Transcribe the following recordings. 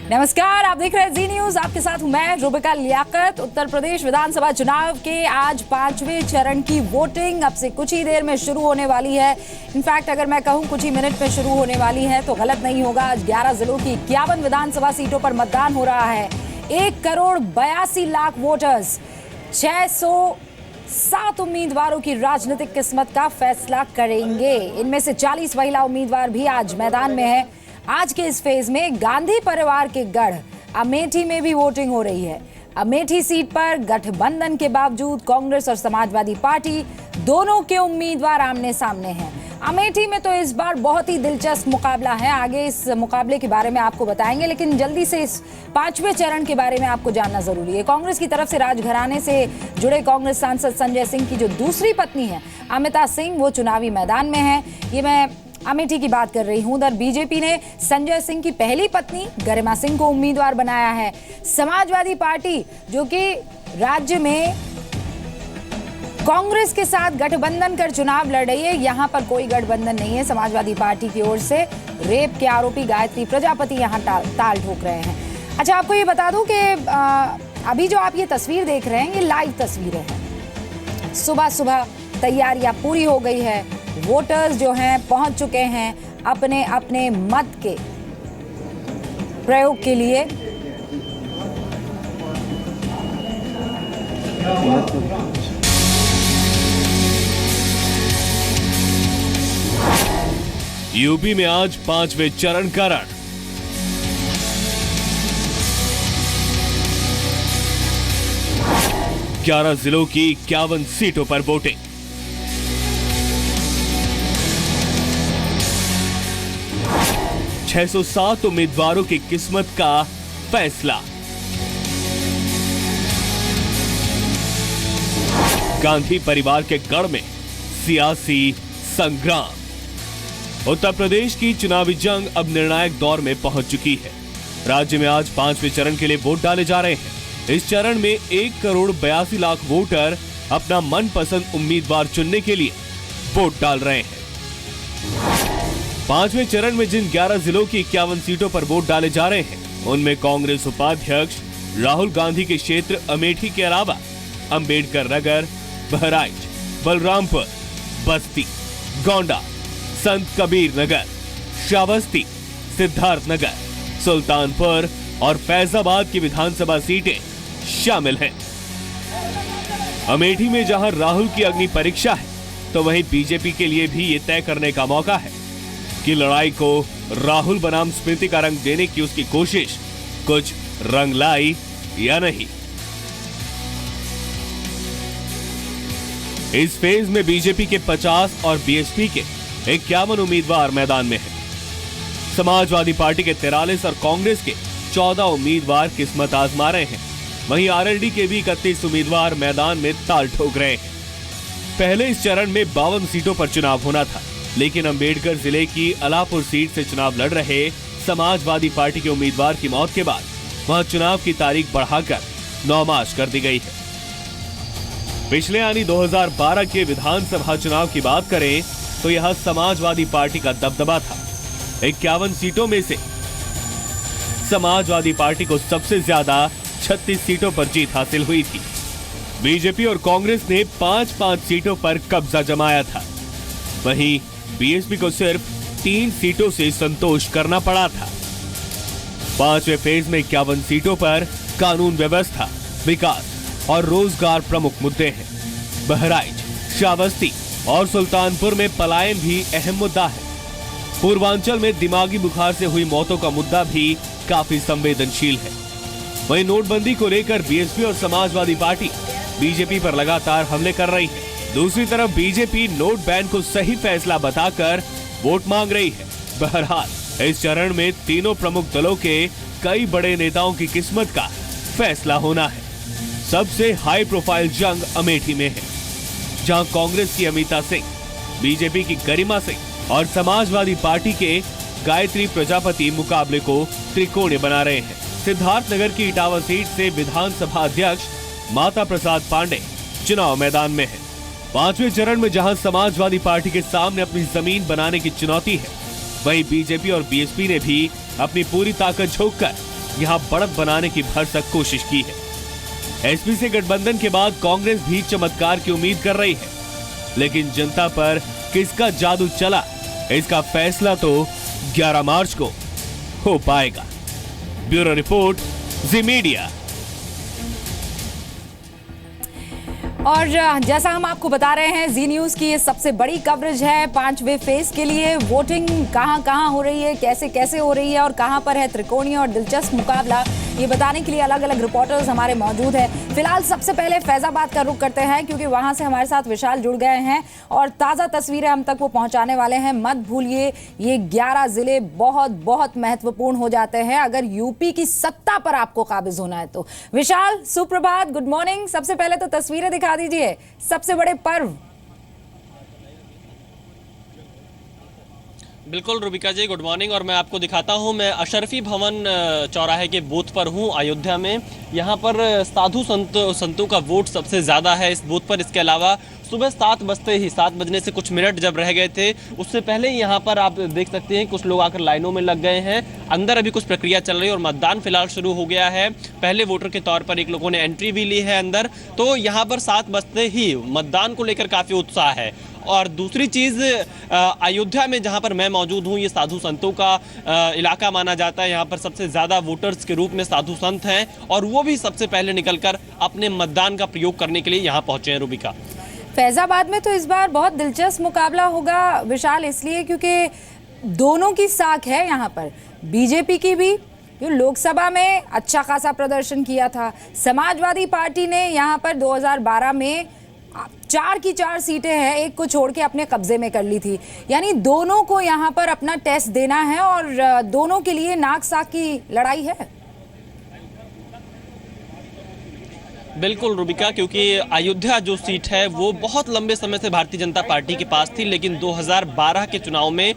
नमस्कार, आप देख रहे हैं जी न्यूज। आपके साथ हूं मैं रुबिका लियाकत। उत्तर प्रदेश विधानसभा चुनाव के आज 5वें चरण की वोटिंग अब से कुछ ही देर में शुरू होने वाली है। इनफैक्ट अगर मैं कहूं कुछ ही मिनट में शुरू होने वाली है तो गलत नहीं होगा। आज 11 जिलों की 51 विधानसभा सीटों पर मतदान हो रहा है। 1,82,00,000 वोटर्स 607 उम्मीदवारों की राजनीतिक किस्मत का फैसला करेंगे। इनमें से 40 महिला उम्मीदवार भी आज मैदान में है। आज के इस फेज में गांधी परिवार के गढ़ अमेठी में भी वोटिंग हो रही है। अमेठी सीट पर गठबंधन के बावजूद कांग्रेस और समाजवादी पार्टी दोनों के उम्मीदवार आमने सामने हैं। अमेठी में तो इस बार बहुत ही दिलचस्प मुकाबला है। आगे इस मुकाबले के बारे में आपको बताएंगे, लेकिन जल्दी से इस 5वें चरण के बारे में आपको जानना जरूरी है। कांग्रेस की तरफ से राजघराने से जुड़े कांग्रेस सांसद संजय सिंह की जो दूसरी पत्नी है अमिता सिंह, वो चुनावी मैदान में है। ये मैं अमेठी की बात कर रही हूं। उधर बीजेपी ने संजय सिंह की पहली पत्नी गरिमा सिंह को उम्मीदवार बनाया है। समाजवादी पार्टी जो कि राज्य में कांग्रेस के साथ गठबंधन कर चुनाव लड़ रही है, यहां पर कोई गठबंधन नहीं है। समाजवादी पार्टी की ओर से रेप के आरोपी गायत्री प्रजापति यहां ताल ठोक रहे हैं। अच्छा, आपको ये बता दूं कि अभी जो आप ये तस्वीर देख रहे हैं ये लाइव तस्वीरें हैं। सुबह सुबह तैयारियां पूरी हो गई है। वोटर्स जो हैं पहुंच चुके हैं अपने अपने मत के प्रयोग के लिए। यूपी में आज 5वें चरण का रण। ग्यारह जिलों की 51 सीटों पर वोटिंग। छह सौ 7 उम्मीदवारों की किस्मत का फैसला। गांधी परिवार के गढ़ में सियासी संग्राम। उत्तर प्रदेश की चुनावी जंग अब निर्णायक दौर में पहुंच चुकी है। राज्य में आज 5वें चरण के लिए वोट डाले जा रहे हैं। इस चरण में 1,82,00,000 वोटर अपना मनपसंद उम्मीदवार चुनने के लिए वोट डाल रहे हैं। 5वें चरण में जिन 11 जिलों की 51 सीटों पर वोट डाले जा रहे हैं, उनमें कांग्रेस उपाध्यक्ष राहुल गांधी के क्षेत्र अमेठी के अलावा अंबेडकर नगर, बहराइच, बलरामपुर, बस्ती, गोंडा, संत कबीर नगर, श्रावस्ती, सिद्धार्थ नगर, सुल्तानपुर और फैजाबाद की विधानसभा सीटें शामिल हैं। अमेठी में जहां राहुल की अग्नि परीक्षा है, तो वहीं बीजेपी के लिए भी ये तय करने का मौका है कि लड़ाई को राहुल बनाम स्मृति का रंग देने की उसकी कोशिश कुछ रंग लाई या नहीं। इस फेज में बीजेपी के 50 और बीएसपी के 51 उम्मीदवार मैदान में हैं। समाजवादी पार्टी के 43 और कांग्रेस के 14 उम्मीदवार किस्मत आजमा रहे हैं। वहीं आरएलडी के भी 31 उम्मीदवार मैदान में ताल ठोक रहे हैं। पहले इस चरण में 52 सीटों पर चुनाव होना था, लेकिन अंबेडकर जिले की अलापुर सीट से चुनाव लड़ रहे समाजवादी पार्टी के उम्मीदवार की मौत के बाद वहां चुनाव की तारीख बढ़ाकर 9 मार्च कर दी गई है। पिछले यानी 2012 के विधानसभा चुनाव की बात करें तो यह समाजवादी पार्टी का दबदबा था। 51 सीटों में से समाजवादी पार्टी को सबसे ज्यादा 36 सीटों पर जीत हासिल हुई थी। बीजेपी और कांग्रेस ने 5-5 सीटों पर कब्जा जमाया था। वहीं बीएसपी को सिर्फ 3 सीटों से संतोष करना पड़ा था। 5वें फेज में 51 सीटों पर कानून व्यवस्था, विकास और रोजगार प्रमुख मुद्दे हैं। बहराइच, श्रावस्ती और सुल्तानपुर में पलायन भी अहम मुद्दा है। पूर्वांचल में दिमागी बुखार से हुई मौतों का मुद्दा भी काफी संवेदनशील है। वहीं नोटबंदी को लेकर बीएसपी और समाजवादी पार्टी बीजेपी पर लगातार हमले कर रही है। दूसरी तरफ बीजेपी नोट बैन को सही फैसला बताकर वोट मांग रही है। बहरहाल इस चरण में तीनों प्रमुख दलों के कई बड़े नेताओं की किस्मत का फैसला होना है। सबसे हाई प्रोफाइल जंग अमेठी में है, जहां कांग्रेस की अमिता सिंह, बीजेपी की गरिमा सिंह और समाजवादी पार्टी के गायत्री प्रजापति मुकाबले को त्रिकोणीय बना रहे हैं। सिद्धार्थ नगर की इटावा सीट से विधानसभा अध्यक्ष माता प्रसाद पांडे चुनाव मैदान में है। 5वें चरण में जहां समाजवादी पार्टी के सामने अपनी जमीन बनाने की चुनौती है, वहीं बीजेपी और बीएसपी ने भी अपनी पूरी ताकत झोंककर यहां बढ़त बनाने की भरसक कोशिश की है। एसपी से गठबंधन के बाद कांग्रेस भी चमत्कार की उम्मीद कर रही है, लेकिन जनता पर किसका जादू चला, इसका फैसला तो 11 मार्च को हो पाएगा। ब्यूरो रिपोर्ट, जी मीडिया। और जैसा हम आपको बता रहे हैं, जी न्यूज़ की ये सबसे बड़ी कवरेज है 5वें फेज के लिए। वोटिंग कहां हो रही है, कैसे कैसे हो रही है और कहां पर है त्रिकोणीय और दिलचस्प मुकाबला, ये बताने के लिए अलग अलग रिपोर्टर्स हमारे मौजूद हैं। फिलहाल सबसे पहले फैजाबाद का रुख करते हैं, क्योंकि वहां से हमारे साथ विशाल जुड़ गए हैं और ताज़ा तस्वीरें हम तक वो पहुंचाने वाले हैं। मत भूलिए, ये 11 जिले बहुत बहुत महत्वपूर्ण हो जाते हैं अगर यूपी की सत्ता पर आपको काबिज होना है तो। विशाल, सुप्रभात, गुड मॉर्निंग। सबसे पहले तो तस्वीरें दिखा दीजिए सबसे बड़े पर्व। बिल्कुल रूबिका जी, गुड मॉर्निंग। और मैं आपको दिखाता हूं, मैं अशरफी भवन चौराहे के बूथ पर हूं अयोध्या में। यहां पर साधु संतों का वोट सबसे ज़्यादा है इस बूथ पर। इसके अलावा सुबह 7 बजने से कुछ मिनट जब रह गए थे, उससे पहले यहाँ पर आप देख सकते हैं कुछ लोग आकर लाइनों में लग गए हैं। अंदर अभी कुछ प्रक्रिया चल रही है और मतदान फिलहाल शुरू हो गया है। पहले वोटर के तौर पर एक लोगों ने एंट्री भी ली है अंदर। तो यहाँ पर 7 बजते ही मतदान को लेकर काफ़ी उत्साह है। और दूसरी चीज़, अयोध्या में जहाँ पर मैं मौजूद हूँ, ये साधु संतों का इलाका माना जाता है। यहाँ पर सबसे ज़्यादा वोटर्स के रूप में साधु संत हैं और वो भी सबसे पहले निकलकर अपने मतदान का प्रयोग करने के लिए यहाँ पहुँचे हैं। रूबिका, फैजाबाद में तो इस बार बहुत दिलचस्प मुकाबला होगा विशाल, इसलिए क्योंकि दोनों की साख है यहाँ पर। बीजेपी की भी जो लोकसभा में अच्छा खासा प्रदर्शन किया था, समाजवादी पार्टी ने यहाँ पर 2012 में 4 की 4 सीटें हैं, एक को छोड़ के अपने कब्जे में कर ली थी। यानी दोनों को यहाँ पर अपना टेस्ट देना है और दोनों के लिए नाक साक की लड़ाई है। बिल्कुल रूबिका, क्योंकि अयोध्या जो सीट है वो बहुत लंबे समय से भारतीय जनता पार्टी के पास थी, लेकिन 2012 के चुनाव में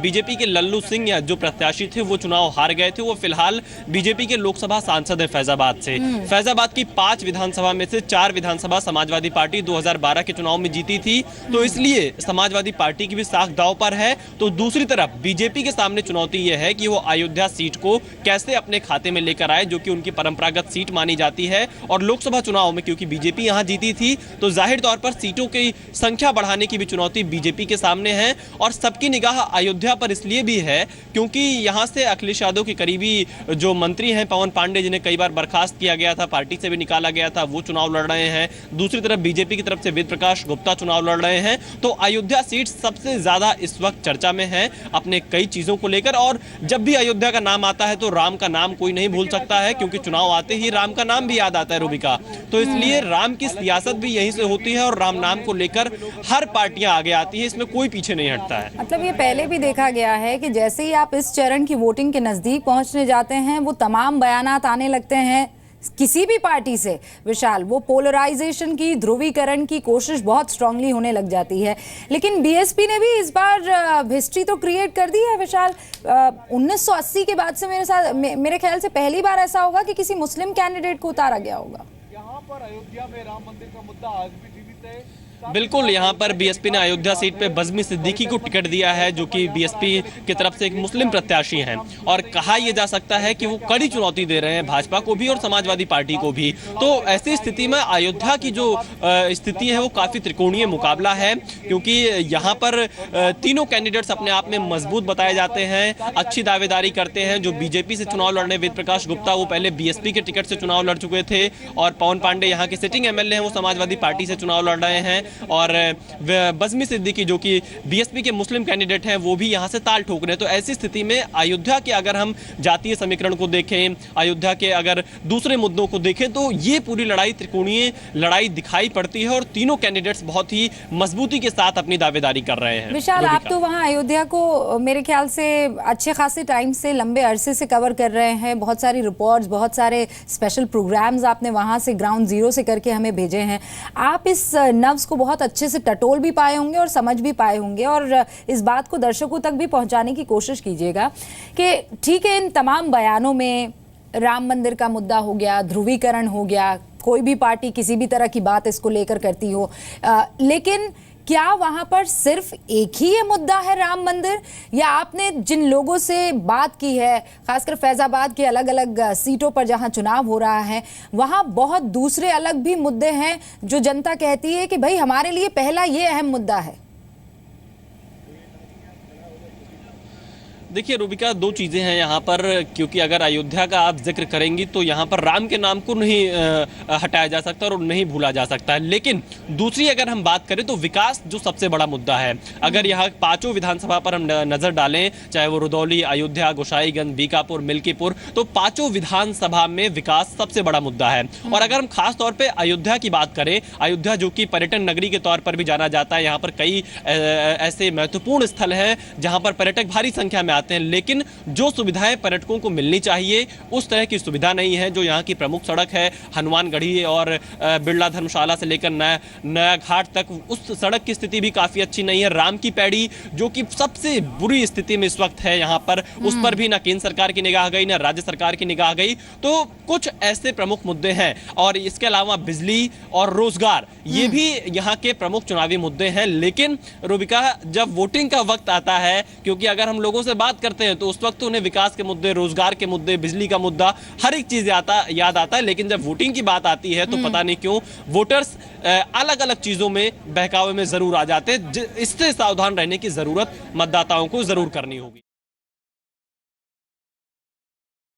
बीजेपी के लल्लू सिंह जो प्रत्याशी थे वो चुनाव हार गए थे। वो फिलहाल बीजेपी के लोकसभा सांसद है फैजाबाद से। फैजाबाद की 5 विधानसभा में से 4 विधानसभा समाजवादी पार्टी 2012 के चुनाव में जीती थी, तो इसलिए समाजवादी पार्टी की भी साख दांव पर है। तो दूसरी तरफ बीजेपी के सामने चुनौती यह है कि वो अयोध्या सीट को कैसे अपने खाते में लेकर आए, जो कि उनकी परंपरागत सीट मानी जाती है। और लोकसभा चुनाव में क्योंकि बीजेपी यहां जीती थी, तो जाहिर तौर पर सीटों की संख्या बढ़ाने की भी चुनौती बीजेपी के सामने है। और सबकी निगाह अयोध्या पर इसलिए भी है क्योंकि यहां से अखिलेश यादव के करीबी जो मंत्री हैं पवन पांडे, जिन्हें कई बार बर्खास्त किया गया था, पार्टी से भी निकाला गया था, वो चुनाव लड़ रहे हैं। दूसरी तरफ बीजेपी की तरफ से वेद प्रकाश गुप्ता चुनाव लड़ रहे हैं। तो अयोध्या सीट सबसे ज्यादा इस वक्त चर्चा में है अपने कई चीजों को लेकर। और जब भी अयोध्या का नाम आता है तो राम का नाम कोई नहीं भूल सकता है, क्योंकि चुनाव आते ही राम का नाम भी याद आता है रूबिका। तो इसलिए राम की सियासत भी यहीं से होती है और राम नाम को लेकर हर पार्टियां आगे आती है, इसमें कोई पीछे नहीं हटता है। मतलब ये पहले भी देखा गया है कि जैसे ही आप इस चरण की वोटिंग के नजदीक पहुंचने जाते हैं, वो तमाम बयानात आने लगते हैं किसी भी पार्टी से विशाल, वो पोलराइजेशन की, ध्रुवीकरण की कोशिश बहुत स्ट्रांगली होने लग जाती है। लेकिन बीएसपी ने भी इस बार हिस्ट्री तो क्रिएट कर दी है विशाल। 1980 के बाद से मेरे ख्याल से पहली बार ऐसा होगा कि किसी मुस्लिम कैंडिडेट को उतारा गया होगा। यहाँ पर अयोध्या में राम मंदिर का मुद्दा आज भी जीवित है। बिल्कुल, यहाँ पर बीएसपी ने अयोध्या सीट पे बज़मी सिद्दीकी को टिकट दिया है, जो कि बीएसपी की तरफ से एक मुस्लिम प्रत्याशी हैं। और कहा यह जा सकता है कि वो कड़ी चुनौती दे रहे हैं भाजपा को भी और समाजवादी पार्टी को भी। तो ऐसी स्थिति में अयोध्या की जो स्थिति है वो काफ़ी त्रिकोणीय मुकाबला है, क्योंकि यहाँ पर तीनों कैंडिडेट्स अपने आप में मजबूत बताए जाते हैं, अच्छी दावेदारी करते हैं। जो बीजेपी से चुनाव लड़ रहे वेद प्रकाश गुप्ता, वो पहले बीएसपी के टिकट से चुनाव लड़ चुके थे। और पवन पांडे यहाँ के सिटिंग एमएलए हैं, वो समाजवादी पार्टी से चुनाव लड़ रहे हैं। और बज़मी सिद्दीकी जो कि बीएसपी के मुस्लिम कैंडिडेट हैं, वो भी यहां से ताल ठोक रहे हैं। तो ऐसी स्थिति में अयोध्या के अगर हम जातीय समीकरण को देखें, अयोध्या के अगर दूसरे मुद्दों को देखें, तो ये पूरी लड़ाई त्रिकोणीय लड़ाई दिखाई पड़ती है और तीनों कैंडिडेट्स बहुत ही मजबूती के साथ अपनी दावेदारी कर रहे हैं। विशाल, आप तो वहां अयोध्या को मेरे ख्याल से अच्छे खासे टाइम से, लंबे अरसे से कवर कर रहे हैं। बहुत सारी रिपोर्ट्स, बहुत सारे स्पेशल प्रोग्राम्स आपने वहां से ग्राउंड जीरो से करके हमें भेजे हैं। आप इस नब्ज को बहुत अच्छे से टटोल भी पाए होंगे और समझ भी पाए होंगे, और इस बात को दर्शकों तक भी पहुंचाने की कोशिश कीजिएगा कि ठीक है, इन तमाम बयानों में राम मंदिर का मुद्दा हो गया, ध्रुवीकरण हो गया, कोई भी पार्टी किसी भी तरह की बात इसको लेकर करती हो, लेकिन क्या वहां पर सिर्फ एक ही ये मुद्दा है राम मंदिर, या आपने जिन लोगों से बात की है, खासकर फैजाबाद के अलग अलग सीटों पर जहां चुनाव हो रहा है, वहां बहुत दूसरे अलग भी मुद्दे हैं जो जनता कहती है कि भाई हमारे लिए पहला ये अहम मुद्दा है? देखिए रूबिका, दो चीज़ें हैं यहाँ पर, क्योंकि अगर अयोध्या का आप जिक्र करेंगी तो यहाँ पर राम के नाम को नहीं हटाया जा सकता और नहीं भूला जा सकता है। लेकिन दूसरी अगर हम बात करें तो विकास जो सबसे बड़ा मुद्दा है, अगर यहाँ पांचों विधानसभा पर हम नज़र डालें, चाहे वो रुदौली, अयोध्या, गोसाईगंज, बीकापुर, मिल्कीपुर, तो पांचों विधानसभा में विकास सबसे बड़ा मुद्दा है। और अगर हम खास तौर पर अयोध्या की बात करें, अयोध्या जो कि पर्यटन नगरी के तौर पर भी जाना जाता है, यहाँ पर कई ऐसे महत्वपूर्ण स्थल हैं जहाँ पर पर्यटक भारी संख्या में आते हैं, लेकिन जो सुविधाएं पर्यटकों को मिलनी चाहिए उस तरह की सुविधा नहीं है। जो यहाँ की प्रमुख सड़क है हनुमानगढ़ी और बिरला धर्मशाला से लेकर नया घाट तक, उस सड़क की स्थिति भी काफी अच्छी नहीं है। राम की पैड़ी जो कि सबसे बुरी स्थिति में इस वक्त है यहाँ पर, उस पर भी ना केंद्र सरकार की निगाह गई, ना राज्य सरकार की निगाह गई। तो कुछ ऐसे प्रमुख मुद्दे हैं, और इसके अलावा बिजली और रोजगार, ये भी यहाँ के प्रमुख चुनावी मुद्दे हैं। लेकिन रूबिका, जब वोटिंग का वक्त आता है, क्योंकि अगर हम लोगों से बात करते हैं तो उस वक्त उन्हें विकास के मुद्दे, रोजगार के मुद्दे, बिजली का मुद्दा, हर एक चीज याद आता है। लेकिन जब वोटिंग की बात आती है तो पता नहीं क्यों वोटर्स अलग अलग चीजों में, बहकावे में जरूर आ जाते हैं। इससे सावधान रहने की जरूरत मतदाताओं को जरूर करनी होगी।